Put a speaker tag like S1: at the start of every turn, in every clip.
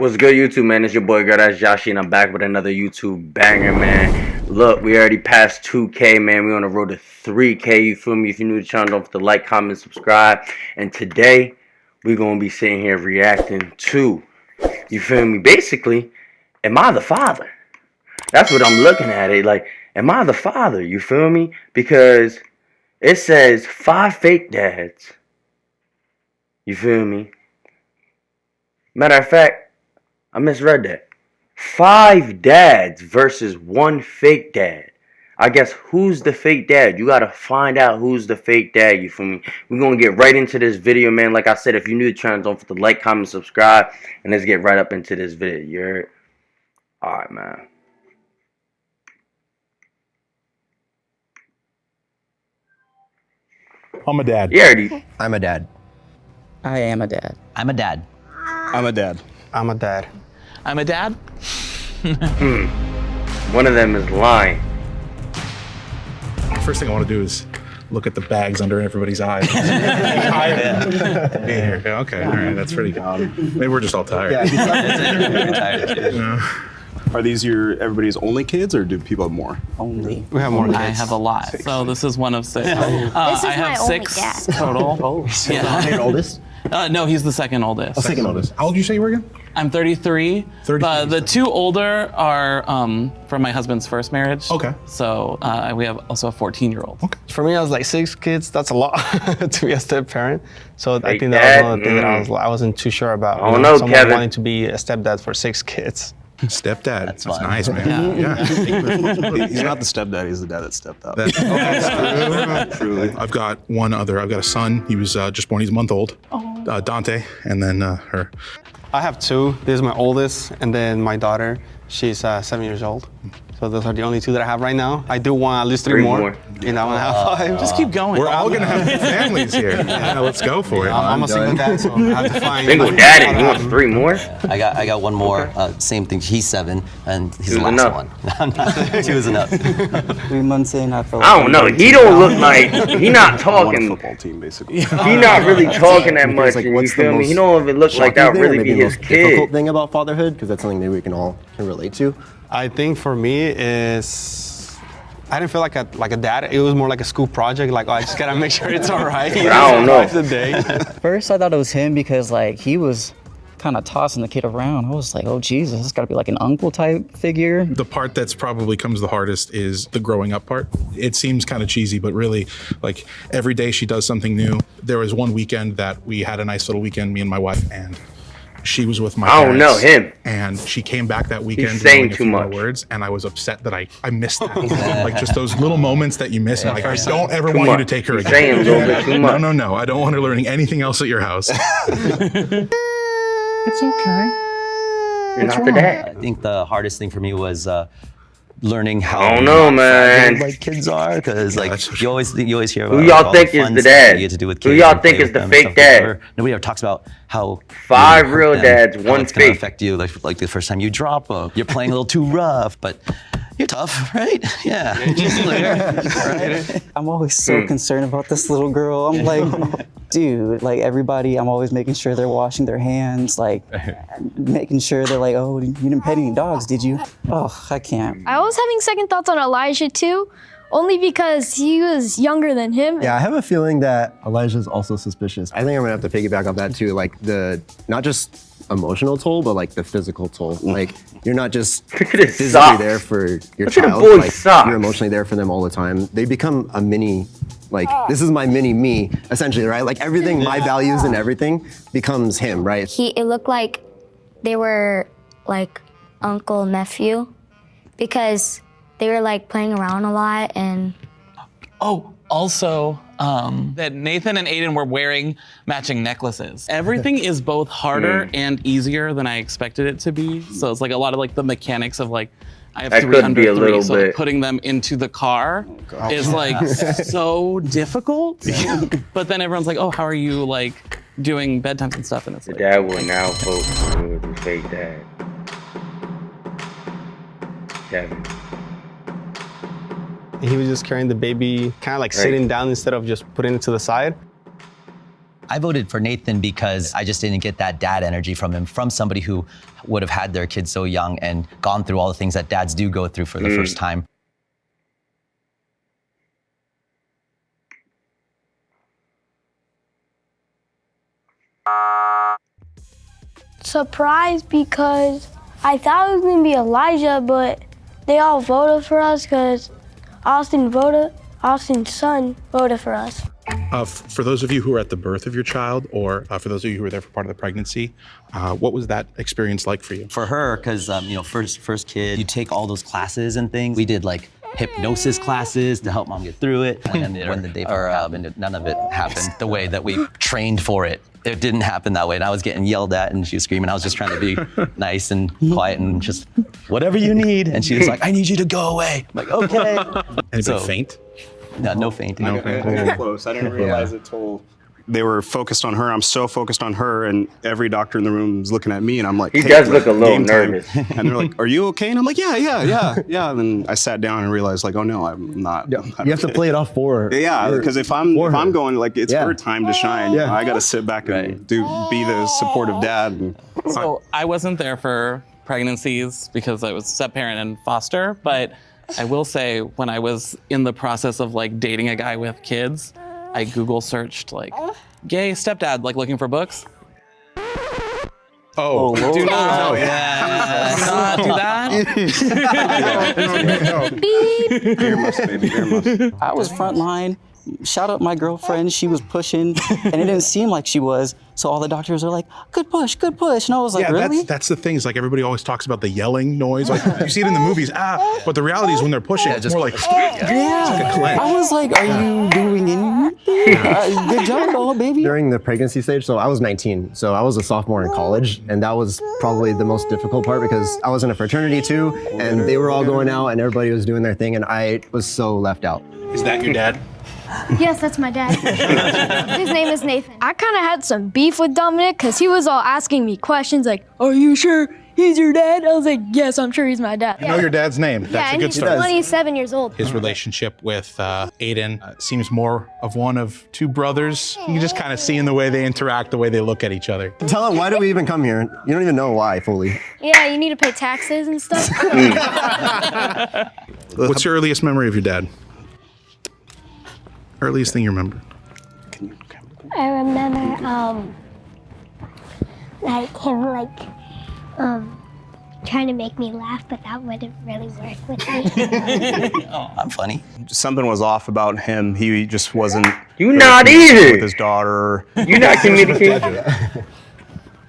S1: What's good, YouTube, man? It's your boy Girlthatsjoshy, and I'm back with another YouTube banger, man. Look, we already passed 2K, man. We're on the road to 3K, you feel me? If you're new to the channel, don't forget to like, comment, subscribe. And today, we're going to be sitting here reacting to, you feel me? Basically, am I the father? That's what I'm looking at it. Like, am I the father? You feel me? Because it says 5 fake dads. You feel me? Matter of fact, I misread that. 5 dads versus 1 fake dad. I guess who's the fake dad? You gotta find out who's the fake dad, you feel me? We're gonna get right into this video, man. Like I said, if you're new to the channel, don't forget to like, comment, subscribe. And let's get right up into this video. You heard? Alright, man.
S2: I'm a dad.
S1: You already.
S3: I'm a dad.
S4: I am a dad.
S3: I'm a dad.
S2: I'm a dad.
S5: I'm a dad.
S4: I'm a dad.
S1: One of them is lying.
S2: First thing I want to do is look at the bags under everybody's eyes. Yeah, okay, all right, that's pretty good. Maybe we're just all tired.
S6: Are these everybody's only kids, or do people have more?
S4: Only.
S5: We have more kids.
S4: I have a lot. So this is one of 6.
S7: This is
S4: I have
S7: my only
S4: 6
S7: dad.
S4: total.
S3: You're the oldest?
S4: No, he's the second oldest.
S2: Second oldest. How old did you say you were again?
S4: I'm 33.
S2: 33.
S4: The 2 older are from my husband's first marriage.
S2: Okay.
S4: So we have also a 14-year-old.
S2: Okay.
S5: For me, I was like 6 kids. That's a lot to be a step parent. So I
S1: Fake
S5: think that was
S1: dad?
S5: one of the things that I wasn't too sure about.
S1: I don't know,
S5: someone
S1: Kevin.
S5: wanting to be a stepdad for 6 kids.
S2: Stepdad. That's
S3: fine.
S2: nice, man. Yeah.
S6: He's not the stepdad, he's the dad that stepped up.
S2: Truly. I've got one other. I've got a son. He was just born. He's a month old. Dante, and then her.
S5: I have 2. This is my oldest, and then my daughter. She's 7 years old. So those are the only 2 that I have right now. I do want at least 3 more. And I want to have 5.
S4: Just keep going.
S2: We're all gonna have families here. Yeah, let's go for it.
S5: I'm a single dad, so I have to find.
S1: Single daddy. You want 3 more?
S3: I got one more. Same thing. He's 7, and he's the
S1: Two's
S3: last
S1: enough.
S3: one. 2 is enough.
S4: 3 months in, I feel like
S1: I don't know. He don't look like he not
S6: One
S1: talking.
S6: football team, basically.
S1: He not really talking that much.
S3: Like,
S1: You
S3: what's the
S1: feel me?
S3: most
S1: He don't even look like that. Really be his
S3: difficult
S1: kid.
S3: thing about fatherhood, because that's something that we can all relate to.
S5: I think for me is I didn't feel like a dad. It was more like a school project. Like, oh, I just gotta make sure it's all right.
S1: I don't know.
S5: Twice a day.
S4: First, I thought it was him because like he was kind of tossing the kid around. I was like, oh Jesus, it's got to be like an uncle type figure.
S2: The part that's probably comes the hardest is the growing up part. It seems kind of cheesy, but really, like, every day she does something new. There was one weekend that we had a nice little weekend, me and my wife, and she was with my
S1: I don't know
S2: parents,
S1: him.
S2: and she came back that weekend
S1: He's saying
S2: knowing a
S1: too
S2: few more
S1: much.
S2: words, and I was upset that I missed that. Like, just those little moments that you miss. Like, I don't ever
S1: Too
S2: want you to
S1: much.
S2: take her
S1: He's
S2: again.
S1: saying a little bit too much.
S2: No. I don't want her learning anything else at your house. It's okay.
S1: You're not the dad.
S3: I think the hardest thing for me was learning how
S1: I don't know, man.
S3: my kids are, because like
S2: that's for
S3: you always hear about
S1: Who y'all
S3: all the
S1: think is
S3: fun
S1: the
S3: stuff
S1: dad?
S3: you get to do with
S1: Who
S3: kids
S1: y'all
S3: and play
S1: think is
S3: with
S1: the
S3: them,
S1: fake
S3: stuff like that.
S1: dad?
S3: Nobody ever talks about how
S1: 5
S3: you hurt
S1: real
S3: them,
S1: dads,
S3: how
S1: 1
S3: it's gonna
S1: fake.
S3: affect you, like the first time you drop them, you're playing a little too rough, but you're tough, right? Yeah. Right?
S8: I'm always so concerned about this little girl. I'm like, dude, like everybody, I'm always making sure they're washing their hands, like making sure they're like, oh, you didn't pet any dogs, did you? Oh, I can't.
S7: I was having second thoughts on Elijah too, only because he was younger than him.
S9: Yeah, I have a feeling that Elijah's also suspicious. I think I'm gonna have to piggyback off that too, like the, not just emotional toll, but like the physical toll. Like, you're not just
S1: Look at his
S9: physically
S1: socks.
S9: there for your
S1: Look at the
S9: child,
S1: boy's
S9: like
S1: socks.
S9: you're emotionally there for them all the time. They become a mini, like, this is my mini me, essentially, right? Like everything, my values and everything becomes him, right?
S7: It looked like they were like uncle, nephew, because they were like playing around a lot and
S4: Oh, also, that Nathan and Aiden were wearing matching necklaces. Everything is both harder and easier than I expected it to be. So it's like a lot of like the mechanics of like, I have
S1: That
S4: 3
S1: could
S4: under
S1: be a
S4: 3,
S1: little
S4: so
S1: bit.
S4: putting them into the car is like so difficult. But then everyone's like, oh, how are you like doing bedtimes and stuff? And it's
S1: The
S4: like,
S1: dad will now vote for me with his fake dad. Kevin.
S5: He was just carrying the baby, kind of like sitting down instead of just putting it to the side.
S3: I voted for Nathan because I just didn't get that dad energy from him, from somebody who would have had their kids so young and gone through all the things that dads do go through for the first time.
S10: Surprised because I thought it was gonna be Elijah, but they all voted for us because Austin's son voted for us.
S2: For those of you who were at the birth of your child, or for those of you who were there for part of the pregnancy, what was that experience like for you?
S3: For her, because first kid, you take all those classes and things. We did like hypnosis classes to help mom get through it. When the day happened, none of it happened the way that we trained for it. It didn't happen that way, and I was getting yelled at, and she was screaming. I was just trying to be nice and quiet and just whatever you need. And she was like, "I need you to go away." I'm like, okay.
S2: Anybody faint?
S3: No fainting.
S6: I got close. I didn't realize it till they were focused on her. I'm so focused on her, and every doctor in the room is looking at me, and I'm like,
S1: he
S6: hey,
S1: does look a little nervous.
S6: And they're like, "Are you okay?" And I'm like, yeah. And then I sat down and realized, like, oh no, I'm not.
S9: You have to play it off for her.
S6: Yeah, because if I'm going, like, it's her time to shine. Yeah. I got to sit back and be the supportive dad.
S4: So I wasn't there for pregnancies because I was step parent and foster, but I will say when I was in the process of like dating a guy with kids, I Google searched like gay stepdad, like looking for books.
S2: Oh,
S4: do not do that.
S10: Beep.
S6: Earmuffs, baby, earmuffs.
S8: I was frontline. Shout out my girlfriend. She was pushing, and it didn't seem like she was. So all the doctors are like, "Good push, good push," and I was like, "Really?"
S2: That's the thing. Is like everybody always talks about the yelling noise. Like you see it in the movies, but the reality is when they're pushing, it's more like it's like a clench.
S8: I was like, "Are you doing anything? Good job, oh baby."
S9: During the pregnancy stage, so I was 19, so I was a sophomore in college, and that was probably the most difficult part because I was in a fraternity too, and they were all going out, and everybody was doing their thing, and I was so left out.
S2: Is that your dad?
S10: Yes, that's my dad. His name is Nathan. I kind of had some beef with Dominic because he was all asking me questions like, "Are you sure he's your dad?" I was like, "Yes, I'm sure he's my dad."
S2: You know your dad's name. That's a good start.
S10: He's 27 years old.
S2: His relationship with Aiden seems more of one of two brothers. You can just kind of see in the way they interact, the way they look at each other.
S9: Tell him, why do we even come here? You don't even know why fully.
S10: Yeah, you need to pay taxes and stuff.
S2: What's your earliest memory of your dad? Earliest thing you remember?
S10: I remember like him trying to make me laugh, but that wouldn't really work with me.
S3: Oh, I'm funny.
S6: Something was off about him. He just wasn't.
S1: You not either.
S6: With his daughter.
S1: You not communicating.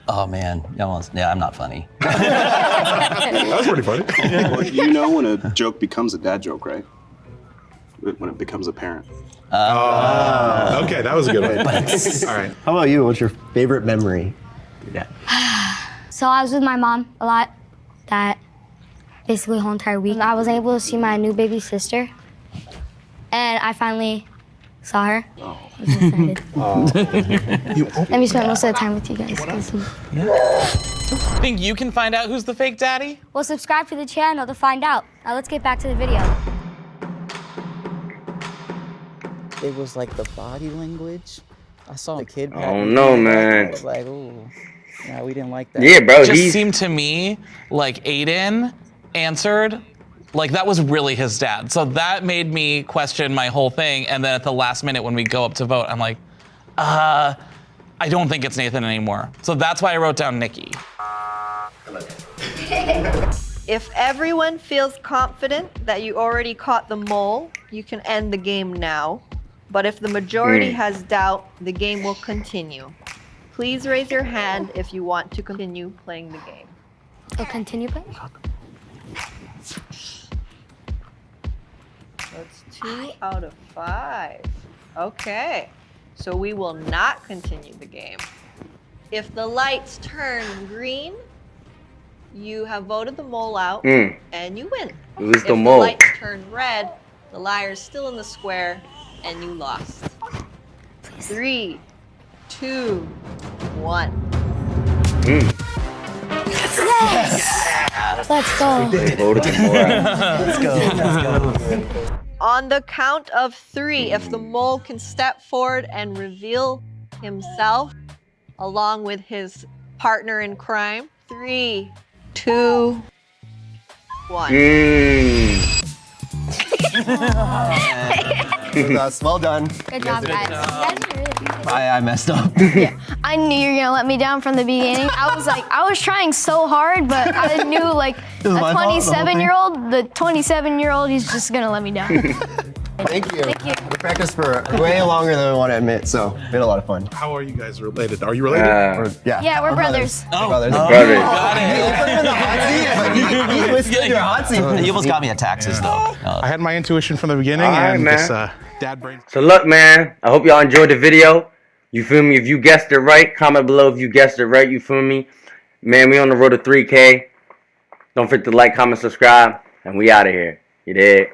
S3: Oh man, I'm not funny.
S2: That was pretty funny.
S6: Well, you know when a joke becomes a dad joke, right? When it becomes apparent.
S2: Okay, that was a good one. All right.
S9: How about you? What's your favorite memory?
S7: So I was with my mom a lot, that basically the whole entire week. I was able to see my new baby sister, and I finally saw her. I was excited. Let me spend most of the time with you guys.
S4: Think you can find out who's the fake daddy?
S7: Well, subscribe to the channel to find out. Now let's get back to the video.
S8: It was like the body language. I saw a kid.
S1: I don't know, man.
S8: I was like, "Ooh, yeah, we didn't like that."
S1: Yeah, bro.
S4: It just seemed to me like Aiden answered like that was really his dad. So that made me question my whole thing. And then at the last minute when we go up to vote, I'm like, I don't think it's Nathan anymore. So that's why I wrote down Nikki.
S11: If everyone feels confident that you already caught the mole, you can end the game now. But if the majority has doubt, the game will continue. Please raise your hand if you want to continue playing the game.
S7: So continue playing?
S11: That's 2 out of 5. Okay, so we will not continue the game. If the lights turn green, you have voted the mole out and you win.
S1: Who's
S11: if
S1: the mole?
S11: The lights turn red, the liar's still in the square and you lost. 3, 2, 1.
S7: Yes! Let's go.
S1: They voted the mole out.
S3: Let's go.
S11: On the count of 3, if the mole can step forward and reveal himself along with his partner in crime. 3, 2, 1.
S9: Well done.
S7: Good job, guys. You guys are really good.
S3: I messed up.
S10: Yeah, I knew you were gonna let me down from the beginning. I was trying so hard, but I knew like a
S9: my fault, the whole thing.
S10: 27-year-old, he's just gonna let me down.
S9: Thank you.
S10: Thank you.
S9: We practiced for way longer than we want to admit, so we had a lot of fun.
S2: How are you guys related? Are you related?
S10: Yeah, we're brothers.
S9: Brothers.
S1: Brothers.
S9: You twisted your hot seat.
S3: You almost got me at taxes, though.
S2: I had my intuition from the beginning,
S1: All right,
S2: and
S1: man.
S2: this dad brain.
S1: So look, man, I hope y'all enjoyed the video. You feel me? If you guessed it right, comment below if you guessed it right. You feel me? Man, we on the road to 3K. Don't forget to like, comment, subscribe, and we out of here. You dig?